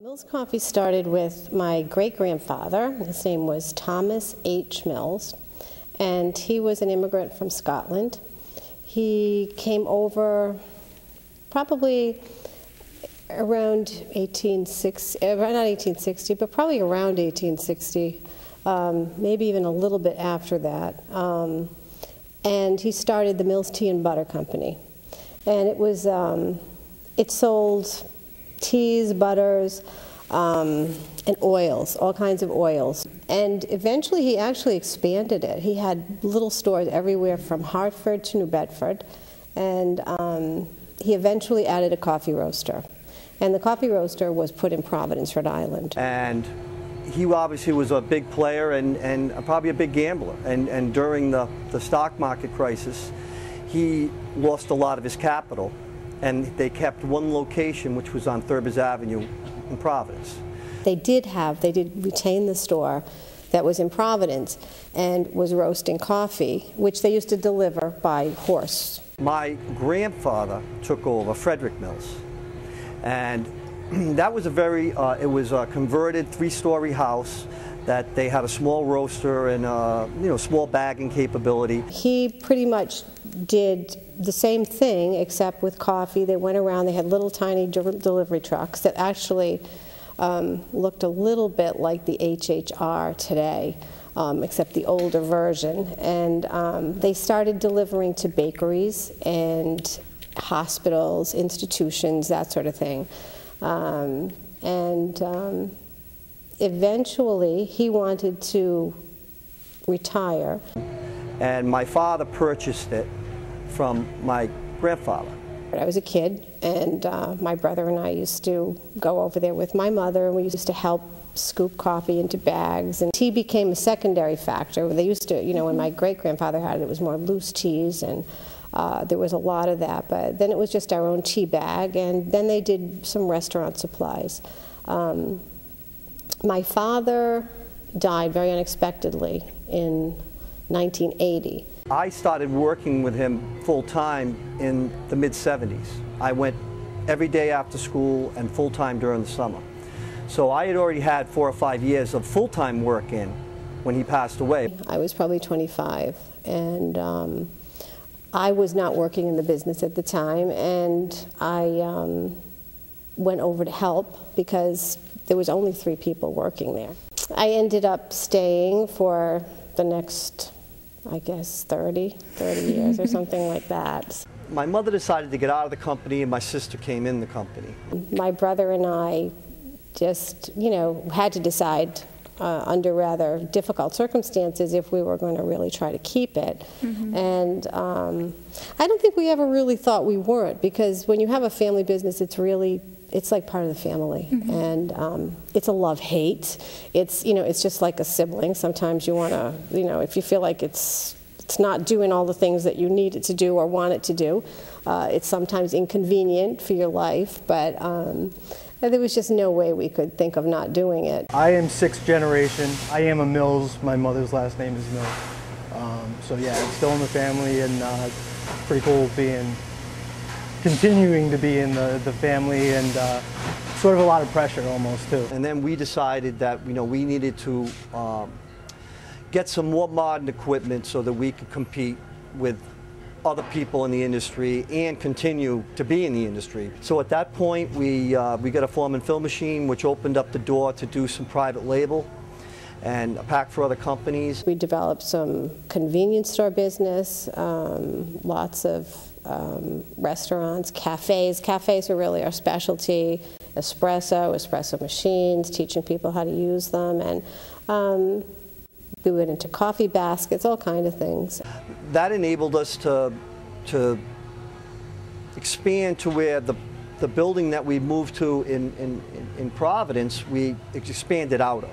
Mills Coffee started with my great-grandfather. His name was Thomas H. Mills, and he was an immigrant from Scotland. He came over probably around 1860, not 1860, but probably around 1860, maybe even a little bit after that. And he started the Mills Tea and Butter Company. And it was, it sold teas, butters, and oils, all kinds of oils. And eventually he actually expanded it. He had little stores everywhere from Hartford to New Bedford. And he eventually added a coffee roaster. And the coffee roaster was put in Providence, Rhode Island. And he obviously was a big player and probably a big gambler. And during the stock market crisis, he lost a lot of his capital. And they kept one location, which was on Thurbers Avenue in Providence. They did retain the store that was in Providence and was roasting coffee, which they used to deliver by horse. My grandfather took over, Frederick Mills, and that was it was a converted three-story house that they had a small roaster and small bagging capability. He pretty much did the same thing except with coffee. They went around, they had little tiny delivery trucks that actually looked a little bit like the HHR today, except the older version. And they started delivering to bakeries and hospitals, institutions, that sort of thing. Eventually, he wanted to retire. And my father purchased it from my grandfather. I was a kid, and my brother and I used to go over there with my mother, and we used to help scoop coffee into bags. And tea became a secondary factor. They used to, when my great-grandfather had it, it was more loose teas, and there was a lot of that. But then it was just our own tea bag, and then they did some restaurant supplies. My father died very unexpectedly in 1980. I started working with him full-time in the mid-70s. I went every day after school and full-time during the summer. So I had already had 4 or 5 years of full-time work in when he passed away. I was probably 25, and I was not working in the business at the time, and I went over to help because there was only 3 people working there. I ended up staying for the next, I guess, 30 years or something like that. My mother decided to get out of the company, and my sister came in the company. My brother and I just, had to decide under rather difficult circumstances if we were going to really try to keep it. Mm-hmm. And I don't think we ever really thought we weren't, because when you have a family business, it's like part of the family. Mm-hmm. And it's a love-hate. It's just like a sibling. Sometimes you want to, if you feel like it's not doing all the things that you need it to do or want it to do, it's sometimes inconvenient for your life, but there was just no way we could think of not doing it. I am 6th generation. I am a Mills. My mother's last name is Mills. So yeah, it's still in the family, and it's pretty cool continuing to be in the family, and sort of a lot of pressure almost too. And then we decided that we needed to get some more modern equipment so that we could compete with other people in the industry and continue to be in the industry. So at that point, we got a form and fill machine, which opened up the door to do some private label and a pack for other companies. We developed some convenience store business, lots of restaurants, cafes. Cafes are really our specialty. Espresso machines, teaching people how to use them, and we went into coffee baskets, all kinds of things. That enabled us to expand to where the building that we moved to in Providence, we expanded out of.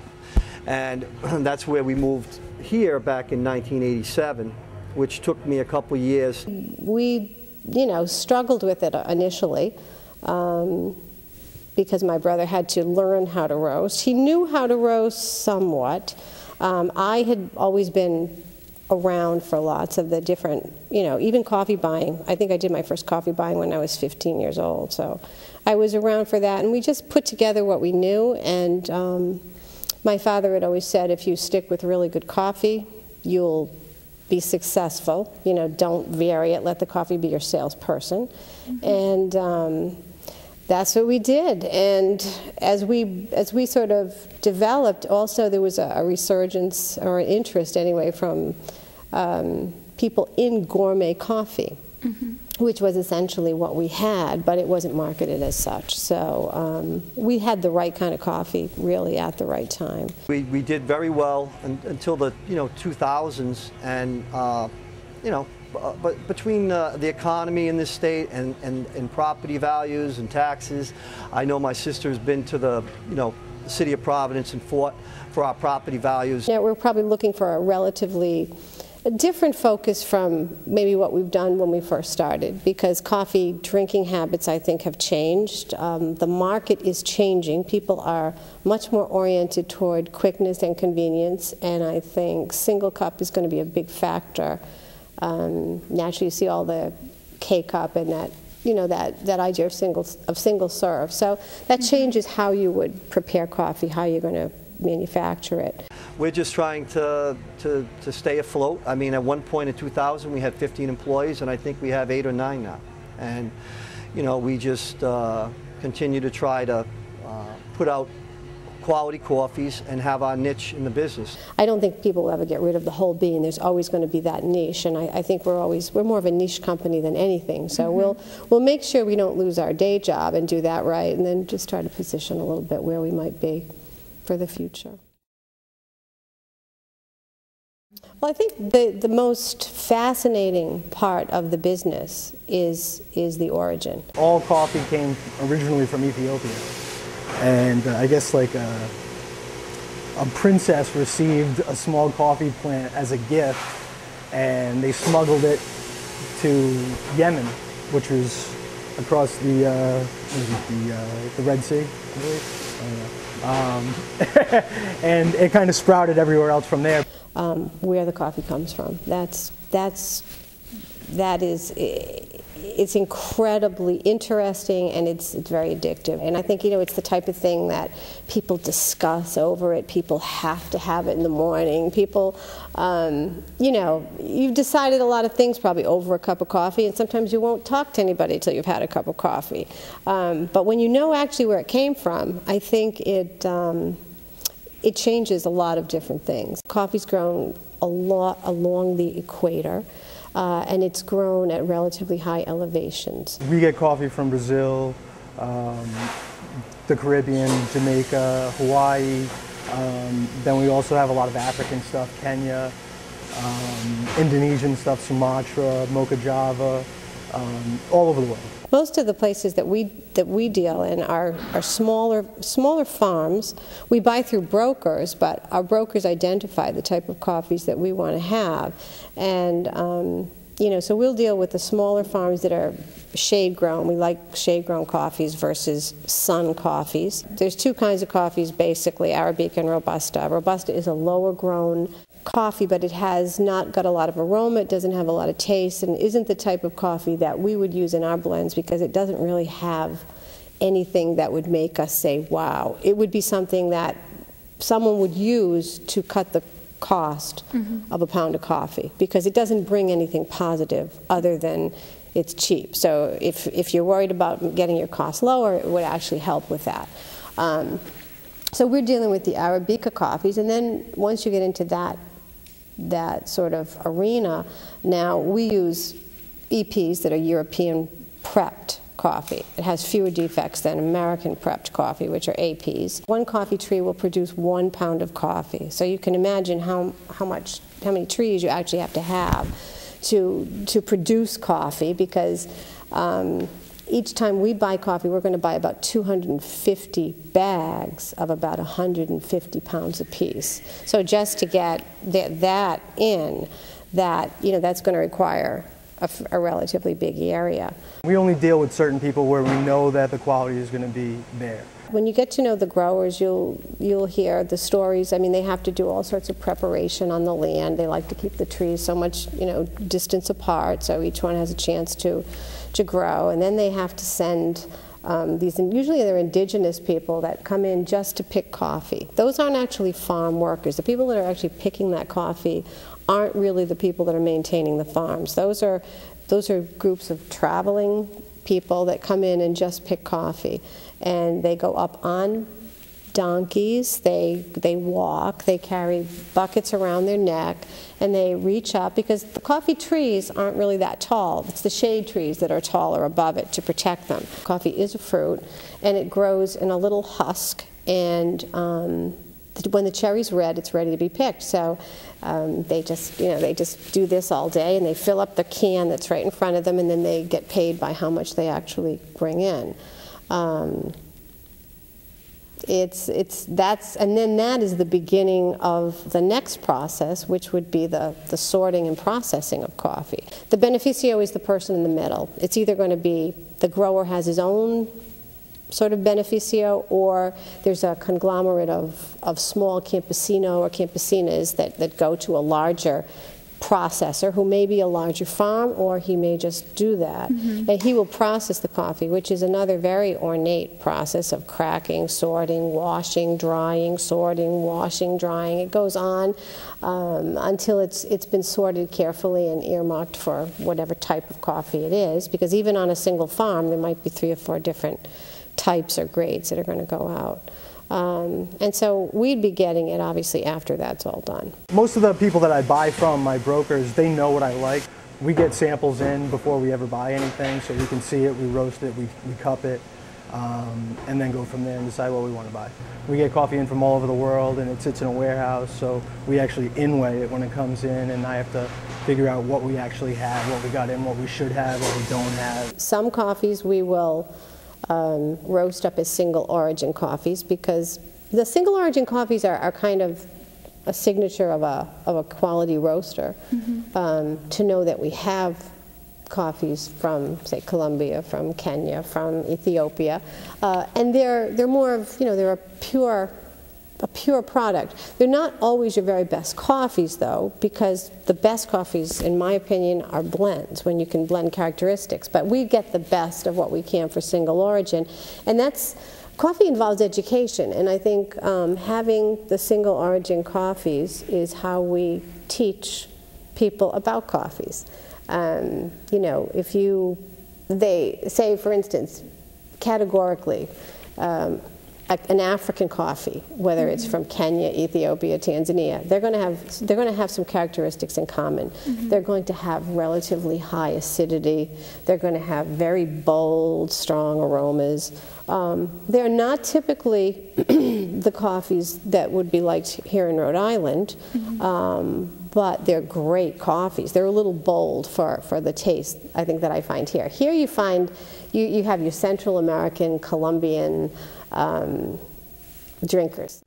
And that's where we moved here back in 1987, which took me a couple years. We, struggled with it initially because my brother had to learn how to roast. He knew how to roast somewhat. I had always been around for lots of the different, even coffee buying. I think I did my first coffee buying when I was 15 years old, so I was around for that, and we just put together what we knew, and my father had always said, if you stick with really good coffee, you'll be successful. Don't vary it, let the coffee be your salesperson. And that's what we did. And as we sort of developed, also there was a resurgence, or an interest anyway, from people in gourmet coffee, which was essentially what we had, but it wasn't marketed as such. So we had the right kind of coffee really at the right time. We did very well until the 2000s, and but between the economy in this state and property values and taxes, I know my sister's been to the city of Providence and fought for our property values. Yeah, we're probably looking for a relatively different focus from maybe what we've done when we first started, because coffee drinking habits, I think, have changed. The market is changing. People are much more oriented toward quickness and convenience, and I think single cup is going to be a big factor. Naturally, you see all the K-cup and that, that idea of single serve. So that changes how you would prepare coffee, how you're going to manufacture it. We're just trying to stay afloat. I mean, at one point in 2000, we had 15 employees, and I think we have 8 or 9 now. And, we just continue to try to put out quality coffees and have our niche in the business. I don't think people will ever get rid of the whole bean. There's always going to be that niche, and I think we're more of a niche company than anything. So we'll make sure we don't lose our day job and do that right, and then just try to position a little bit where we might be for the future. Well, I think the most fascinating part of the business is the origin. All coffee came originally from Ethiopia. And I guess like a princess received a small coffee plant as a gift, and they smuggled it to Yemen, which was across the Red Sea, I believe. And it kind of sprouted everywhere else from there. Where the coffee comes from, it's incredibly interesting, and it's very addictive. And I think, it's the type of thing that people discuss over it. People have to have it in the morning. People, you've decided a lot of things probably over a cup of coffee, and sometimes you won't talk to anybody until you've had a cup of coffee. But when you know actually where it came from, I think it changes a lot of different things. Coffee's grown a lot along the equator. And it's grown at relatively high elevations. We get coffee from Brazil, the Caribbean, Jamaica, Hawaii. Then we also have a lot of African stuff, Kenya, Indonesian stuff, Sumatra, Mocha Java, all over the world. Most of the places that we deal in are smaller farms. We buy through brokers, but our brokers identify the type of coffees that we want to have, and so we'll deal with the smaller farms that are shade grown. We like shade grown coffees versus sun coffees. There's 2 kinds of coffees basically: Arabica and Robusta. Robusta is a lower grown coffee, but it has not got a lot of aroma, it doesn't have a lot of taste, and isn't the type of coffee that we would use in our blends, because it doesn't really have anything that would make us say, wow. It would be something that someone would use to cut the cost of a pound of coffee, because it doesn't bring anything positive other than it's cheap. So if you're worried about getting your costs lower, it would actually help with that. So we're dealing with the Arabica coffees, and then once you get into that sort of arena, now we use EPs that are European prepped coffee. It has fewer defects than American prepped coffee, which are APs. One coffee tree will produce 1 pound of coffee. So you can imagine how many trees you actually have to have to produce coffee, because each time we buy coffee, we're going to buy about 250 bags of about 150 pounds apiece. So just to get that in, that's going to require a relatively big area. We only deal with certain people where we know that the quality is going to be there. But when you get to know the growers, you'll hear the stories. I mean, they have to do all sorts of preparation on the land. They like to keep the trees so much, distance apart, so each one has a chance to grow. And then they have to send these, and usually they're indigenous people that come in just to pick coffee. Those aren't actually farm workers. The people that are actually picking that coffee aren't really the people that are maintaining the farms. Those are groups of traveling people that come in and just pick coffee. And they go up on donkeys, they walk, they carry buckets around their neck, and they reach up, because the coffee trees aren't really that tall. It's the shade trees that are taller above it to protect them. Coffee is a fruit, and it grows in a little husk, and when the cherry's red, it's ready to be picked. So they just do this all day, and they fill up the can that's right in front of them, and then they get paid by how much they actually bring in. And then that is the beginning of the next process, which would be the sorting and processing of coffee. The beneficio is the person in the middle. It's either going to be the grower has his own sort of beneficio, or there's a conglomerate of small campesino or campesinas that go to a larger processor who may be a larger farm, or he may just do that. And he will process the coffee, which is another very ornate process of cracking, sorting, washing, drying, sorting, washing, drying. It goes on until it's been sorted carefully and earmarked for whatever type of coffee it is, because even on a single farm there might be 3 or 4 different types or grades that are going to go out. And so we'd be getting it, obviously, after that's all done. Most of the people that I buy from, my brokers, they know what I like. We get samples in before we ever buy anything, so we can see it, we roast it, we cup it, and then go from there and decide what we want to buy. We get coffee in from all over the world, and it sits in a warehouse, so we actually in-weigh it when it comes in, and I have to figure out what we actually have, what we got in, what we should have, what we don't have. Some coffees we will roast up as single origin coffees, because the single origin coffees are kind of a signature of a quality roaster, to know that we have coffees from, say, Colombia, from Kenya, from Ethiopia, and they're more of, they're a pure product. They're not always your very best coffees, though, because the best coffees, in my opinion, are blends, when you can blend characteristics. But we get the best of what we can for single origin, and coffee involves education, and I think having the single origin coffees is how we teach people about coffees. If they say, for instance, categorically, an African coffee, whether it's from Kenya, Ethiopia, Tanzania, they're going to have some characteristics in common. They're going to have relatively high acidity. They're going to have very bold, strong aromas. They're not typically the coffees that would be liked here in Rhode Island, but they're great coffees. They're a little bold for the taste, I think, that I find here. Here you find, you have your Central American, Colombian drinkers.